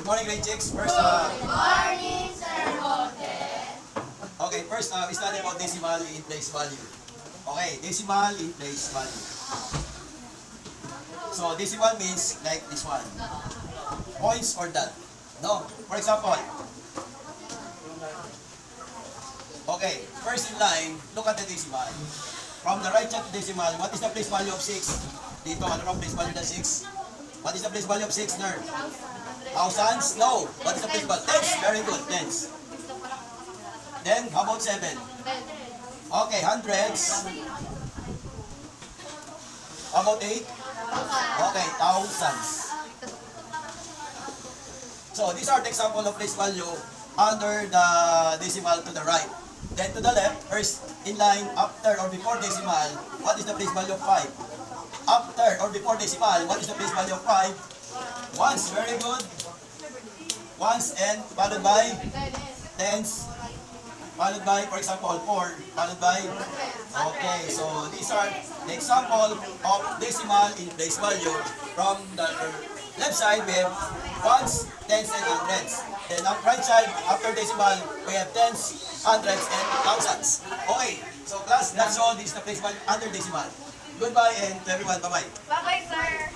morning, grade 6. First, Morning, Sir Jorge. okay, first, we study about decimal in place value. Okay, decimal in place value. So, decimal means like this one. Points or dot. No? For example, okay, first in line, look at the decimal. From the right side to decimal, what is the place value of 6? Dito, ano ang place value ng 6? What is the place value of 6, nerd? Thousands? No. What is the place value? Tens. Very good. Tens. Then, how about 7? Okay, hundreds. How about 8? Okay, thousands. So, these are the example of place value under the decimal to the right. Then to the left, first in line, after or before decimal, what is the place value of 5? After or before decimal, what is the place value of 5? Ones, very good. Ones and followed by tens, followed by, for example, 4, followed by, okay, so these are the example of decimal in place value. From the left side, we have ones, tens, and hundreds. Then on right side, after decimal, we have tens, hundreds, and thousands. Okay, so class, that's all. This is the place value under decimal. Goodbye, and to everyone, bye-bye. Bye-bye, sir.